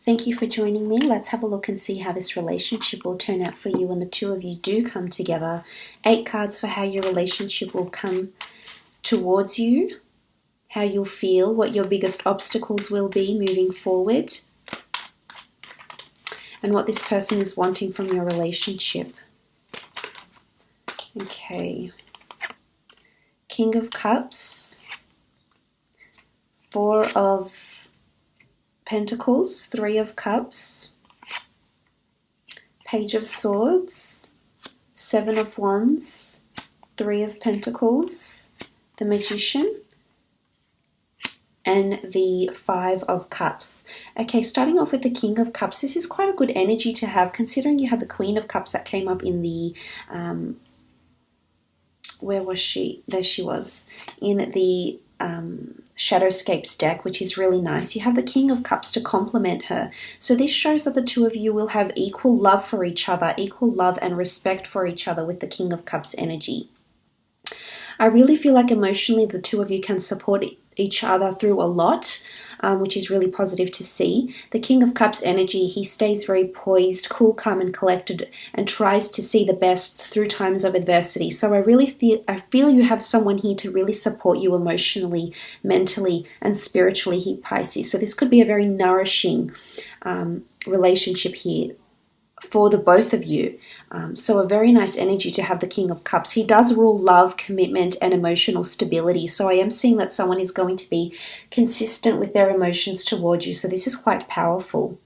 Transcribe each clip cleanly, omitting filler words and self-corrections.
Thank you for joining me. Let's have a look and see how this relationship will turn out for you when the two of you do come together. 8 cards for how your relationship will come towards you, how you'll feel, what your biggest obstacles will be moving forward, and what this person is wanting from your relationship. Okay. King of Cups, 4 of Pentacles, 3 of Cups, Page of Swords, 7 of Wands, 3 of Pentacles, the Magician, and the 5 of Cups. Okay, starting off with the King of Cups, this is quite a good energy to have, considering you had the Queen of Cups that came up in the, where was she? There she was, in the Shadowscapes deck, which is really nice. You have the King of Cups to complement her. So this shows that the two of you will have equal love for each other, equal love and respect for each other with the King of Cups energy. I really feel like emotionally the two of you can support each other through a lot, which is really positive to see. The King of Cups energy, he stays very poised, cool, calm and collected, and tries to see the best through times of adversity. So I feel you have someone here to really support you emotionally, mentally and spiritually here, Pisces. So this could be a very nourishing relationship here for the both of you. So a very nice energy to have the King of Cups. He does rule love, commitment, and emotional stability. So I am seeing that someone is going to be consistent with their emotions towards you. So this is quite powerful.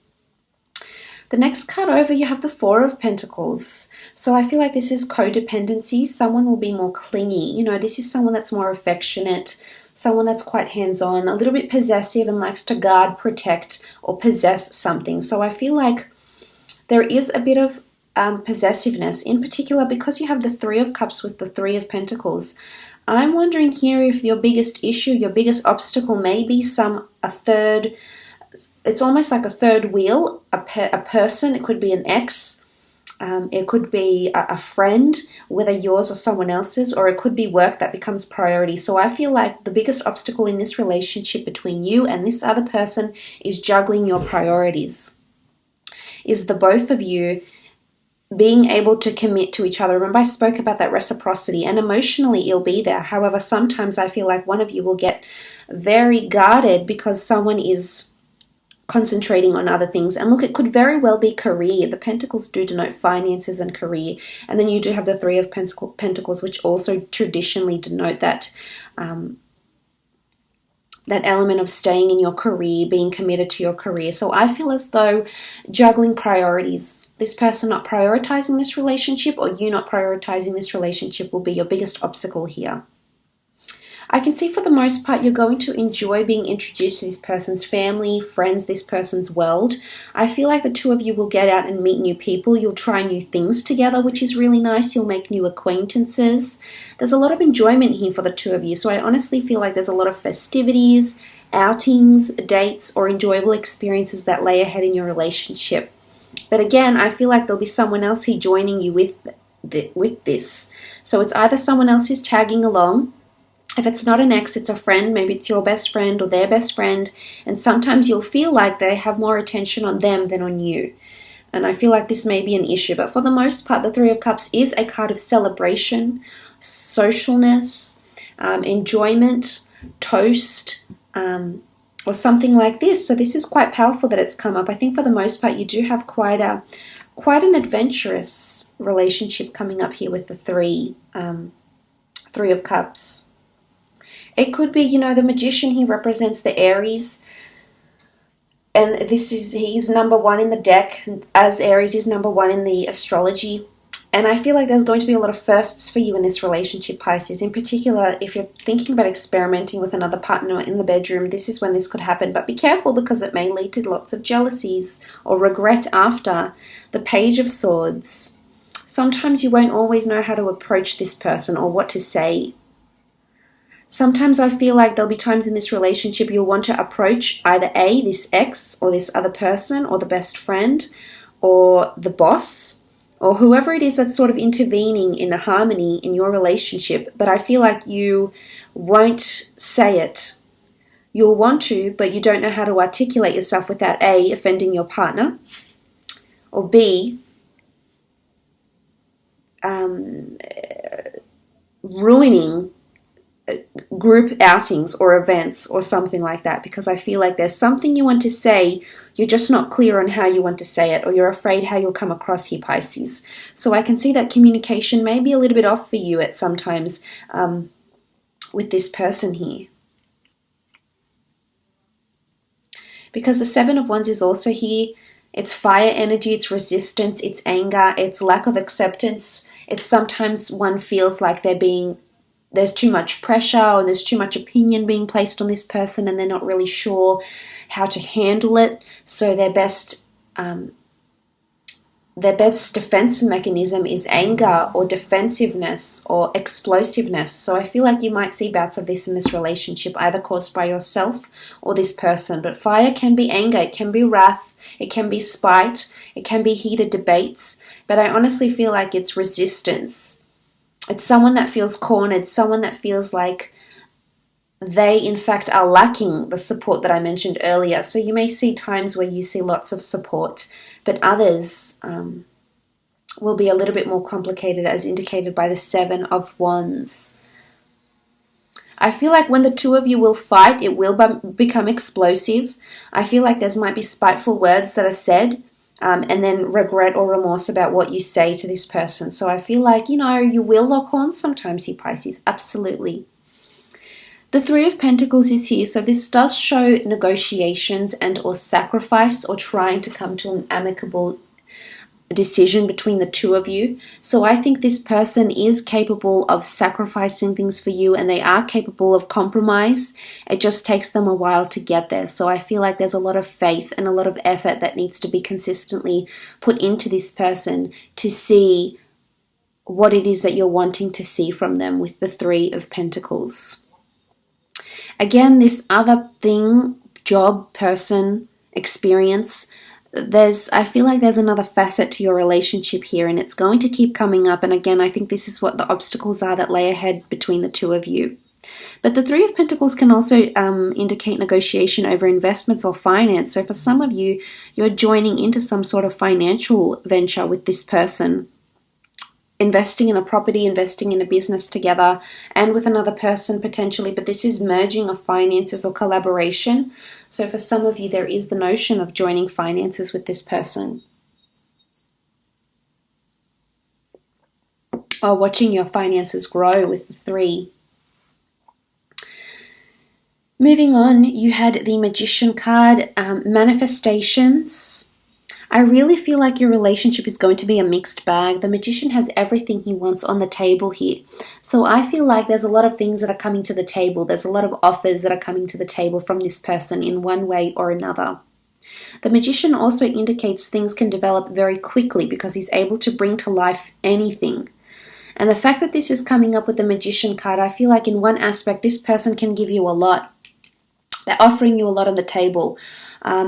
The next card over, you have the 4 of Pentacles. So I feel like this is codependency. Someone will be more clingy. You know, this is someone that's more affectionate, someone that's quite hands-on, a little bit possessive and likes to guard, protect, or possess something. So I feel like there is a bit of possessiveness, in particular because you have the 3 of Cups with the 3 of Pentacles. I'm wondering here if your biggest issue, your biggest obstacle may be a third, it's almost like a third wheel, a person. It could be an ex, it could be a friend, whether yours or someone else's, or it could be work that becomes priority. So I feel like the biggest obstacle in this relationship between you and this other person is juggling your priorities. Is the both of you being able to commit to each other. Remember, I spoke about that reciprocity, and emotionally it'll be there. However, sometimes I feel like one of you will get very guarded because someone is concentrating on other things. And look, it could very well be career. The Pentacles do denote finances and career. And then you do have the 3 of Pentacles, which also traditionally denote that that element of staying in your career, being committed to your career. So I feel as though juggling priorities, this person not prioritizing this relationship or you not prioritizing this relationship will be your biggest obstacle here. I can see for the most part you're going to enjoy being introduced to this person's family, friends, this person's world. I feel like the two of you will get out and meet new people. You'll try new things together, which is really nice. You'll make new acquaintances. There's a lot of enjoyment here for the two of you. So I honestly feel like there's a lot of festivities, outings, dates, or enjoyable experiences that lay ahead in your relationship. But again, I feel like there'll be someone else here joining you with this. So it's either someone else who's tagging along. If it's not an ex, it's a friend. Maybe it's your best friend or their best friend. And sometimes you'll feel like they have more attention on them than on you. And I feel like this may be an issue. But for the most part, the 3 of Cups is a card of celebration, socialness, enjoyment, toast, or something like this. So this is quite powerful that it's come up. I think for the most part, you do have quite an adventurous relationship coming up here with the 3 of Cups. It could be, you know, the Magician, he represents the Aries, and he's number 1 in the deck, as Aries is number 1 in the astrology. And I feel like there's going to be a lot of firsts for you in this relationship, Pisces. In particular, if you're thinking about experimenting with another partner in the bedroom, this is when this could happen. But be careful because it may lead to lots of jealousies or regret after. The Page of Swords. Sometimes you won't always know how to approach this person or what to say. Sometimes I feel like there'll be times in this relationship you'll want to approach either A, this ex, or this other person, or the best friend, or the boss, or whoever it is that's sort of intervening in a harmony in your relationship. But I feel like you won't say it. you'll want to, but you don't know how to articulate yourself without A, offending your partner, or B, ruining group outings or events or something like that, because I feel like there's something you want to say, you're just not clear on how you want to say it, or you're afraid how you'll come across here, Pisces. So I can see that communication may be a little bit off for you at sometimes with this person here. Because the Seven of Wands is also here. It's fire energy, it's resistance, it's anger, it's lack of acceptance. It's sometimes one feels like there's too much pressure or there's too much opinion being placed on this person and they're not really sure how to handle it. So their best defense mechanism is anger or defensiveness or explosiveness. So I feel like you might see bouts of this in this relationship, either caused by yourself or this person. But fire can be anger, it can be wrath, it can be spite, it can be heated debates. But I honestly feel like it's resistance. It's someone that feels cornered, someone that feels like they, in fact, are lacking the support that I mentioned earlier. So you may see times where you see lots of support, but others will be a little bit more complicated, as indicated by the Seven of Wands. I feel like when the two of you will fight, it will become explosive. I feel like there might be spiteful words that are said, and then regret or remorse about what you say to this person. So I feel like, you will lock horns sometimes here, Pisces. Absolutely. The Three of Pentacles is here. So this does show negotiations and or sacrifice or trying to come to an amicable decision between the two of you. So I think this person is capable of sacrificing things for you, and they are capable of compromise. It just takes them a while to get there. So I feel like there's a lot of faith and a lot of effort that needs to be consistently put into this person to see what it is that you're wanting to see from them with the Three of Pentacles. Again, this other thing, job, person, experience, I feel like there's another facet to your relationship here, and it's going to keep coming up. And again, I think this is what the obstacles are that lay ahead between the two of you. But the Three of Pentacles can also indicate negotiation over investments or finance. So for some of you, you're joining into some sort of financial venture with this person, investing in a property, investing in a business together, and with another person potentially, but this is merging of finances or collaboration. So for some of you, there is the notion of joining finances with this person, or watching your finances grow with the Three. Moving on, you had the Magician card, manifestations. I really feel like your relationship is going to be a mixed bag. The Magician has everything he wants on the table here. So I feel like there's a lot of things that are coming to the table. There's a lot of offers that are coming to the table from this person in one way or another. The Magician also indicates things can develop very quickly because he's able to bring to life anything. And the fact that this is coming up with the Magician card, I feel like in one aspect, this person can give you a lot. They're offering you a lot on the table.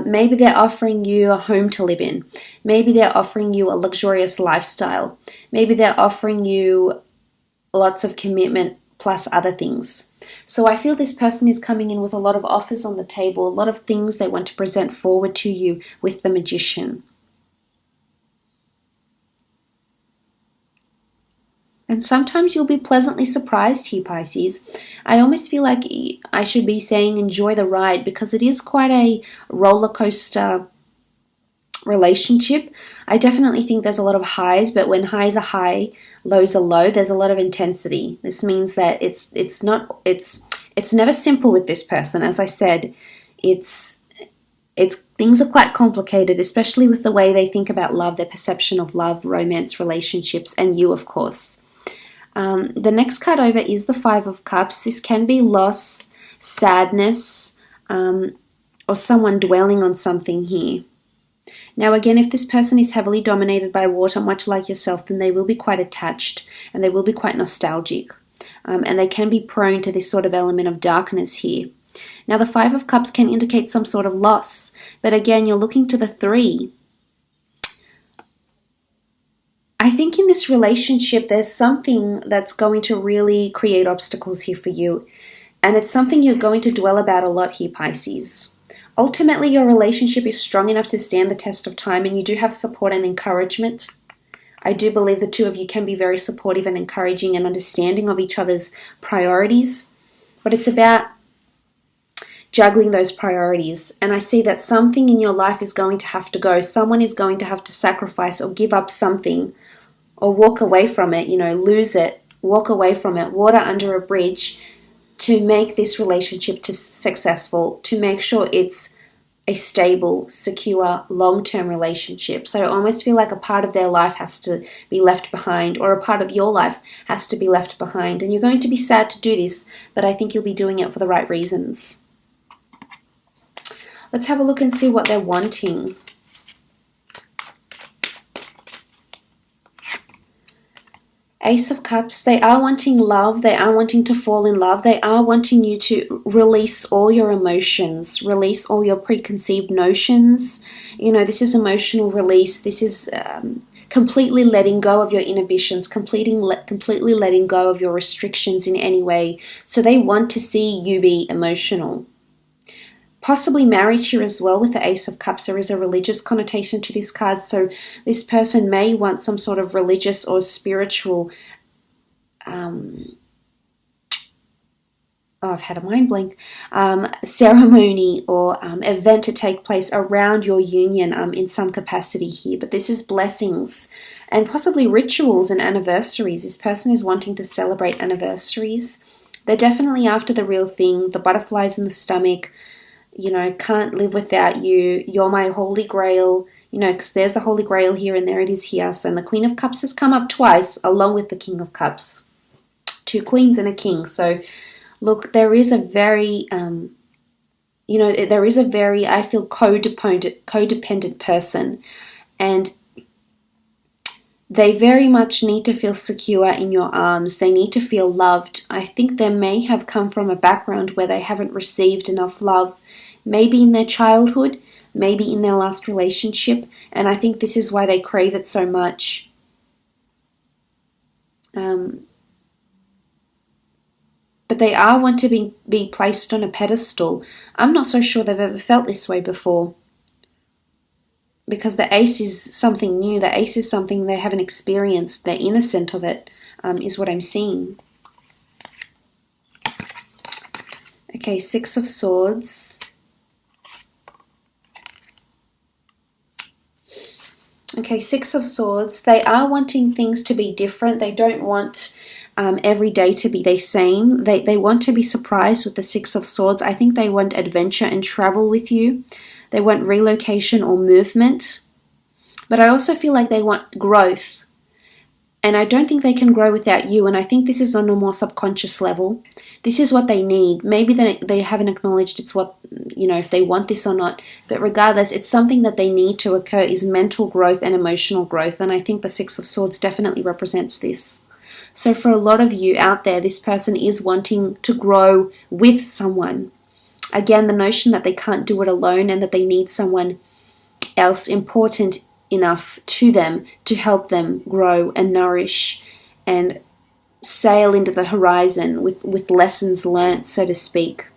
Maybe they're offering you a home to live in. Maybe they're offering you a luxurious lifestyle. Maybe they're offering you lots of commitment plus other things. So I feel this person is coming in with a lot of offers on the table, a lot of things they want to present forward to you with the Magician. And sometimes you'll be pleasantly surprised here, Pisces. I almost feel like I should be saying enjoy the ride, because it is quite a roller coaster relationship. I definitely think there's a lot of highs, but when highs are high, lows are low, there's a lot of intensity. This means that it's never simple with this person. As I said, it's things are quite complicated, especially with the way they think about love, their perception of love, romance, relationships, and you, of course. The next card over is the Five of Cups. This can be loss, sadness, or someone dwelling on something here. Now again, if this person is heavily dominated by water, much like yourself, then they will be quite attached and they will be quite nostalgic. And they can be prone to this sort of element of darkness here. Now the Five of Cups can indicate some sort of loss, but again, you're looking to the Three. I think in this relationship, there's something that's going to really create obstacles here for you. And it's something you're going to dwell about a lot here, Pisces. Ultimately, your relationship is strong enough to stand the test of time, and you do have support and encouragement. I do believe the two of you can be very supportive and encouraging and understanding of each other's priorities, but it's about juggling those priorities. And I see that something in your life is going to have to go. Someone is going to have to sacrifice or give up something or walk away from it, lose it, walk away from it, water under a bridge, to make this relationship successful, to make sure it's a stable, secure, long-term relationship. So I almost feel like a part of their life has to be left behind, or a part of your life has to be left behind. And you're going to be sad to do this, but I think you'll be doing it for the right reasons. Let's have a look and see what they're wanting. Ace of Cups, they are wanting love, they are wanting to fall in love, they are wanting you to release all your emotions, release all your preconceived notions. This is emotional release, this is completely letting go of your inhibitions, completely letting go of your restrictions in any way. So they want to see you be emotional. Possibly marriage here as well with the Ace of Cups. There is a religious connotation to this card, so this person may want some sort of religious or spiritual I've had a mind blank, ceremony or event to take place around your union in some capacity here. But this is blessings and possibly rituals and anniversaries. This person is wanting to celebrate anniversaries. They're definitely after the real thing, the butterflies in the stomach, can't live without you, you're my holy grail, because there's the holy grail here and there it is here. So, and the Queen of Cups has come up twice along with the King of Cups. 2 queens and a king. So, look, there is a very, I feel codependent person, and they very much need to feel secure in your arms. They need to feel loved. I think they may have come from a background where they haven't received enough love, maybe in their childhood, maybe in their last relationship, and I think this is why they crave it so much. But they are want to be placed on a pedestal. I'm not so sure they've ever felt this way before, because the Ace is something new. The Ace is something they haven't experienced. They're innocent of it, is what I'm seeing. Okay, 6 of Swords. Okay, 6 of Swords. They are wanting things to be different. They don't want every day to be the same. They want to be surprised with the 6 of Swords. I think they want adventure and travel with you. They want relocation or movement. But I also feel like they want growth. And I don't think they can grow without you. And I think this is on a more subconscious level. This is what they need. Maybe they haven't acknowledged it's what, if they want this or not. But regardless, it's something that they need to occur, is mental growth and emotional growth. And I think the 6 of Swords definitely represents this. So for a lot of you out there, this person is wanting to grow with someone. Again, the notion that they can't do it alone and that they need someone else important enough to them to help them grow and nourish and sail into the horizon with lessons learnt, so to speak.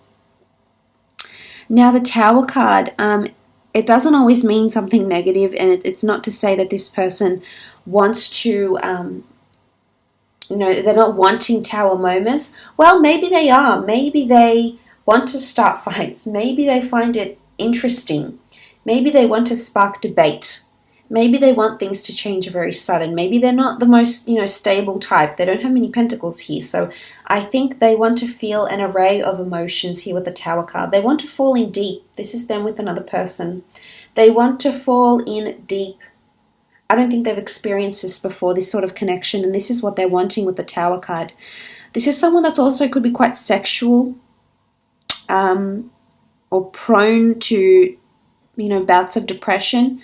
Now the Tower card, it doesn't always mean something negative, and it's not to say that this person wants to, they're not wanting Tower moments. Well, maybe they are. Maybe they want to start fights. Maybe they find it interesting. Maybe they want to spark debate. Maybe they want things to change very sudden. Maybe they're not the most, stable type. They don't have many pentacles here. So I think they want to feel an array of emotions here with the Tower card. They want to fall in deep. This is them with another person. They want to fall in deep. I don't think they've experienced this before, this sort of connection. And this is what they're wanting with the Tower card. This is someone that's also could be quite sexual, or prone to, bouts of depression.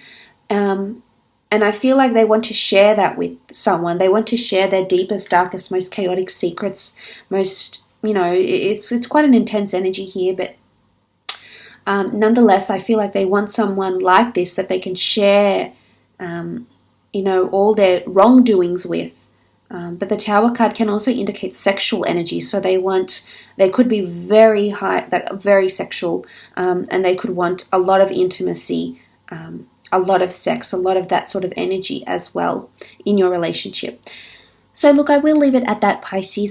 And I feel like they want to share that with someone. They want to share their deepest, darkest, most chaotic secrets. It's quite an intense energy here, but nonetheless, I feel like they want someone like this that they can share, all their wrongdoings with. But the Tower card can also indicate sexual energy. So they could be very high, very sexual, and they could want a lot of intimacy, a lot of sex, a lot of that sort of energy as well in your relationship. So look, I will leave it at that, Pisces.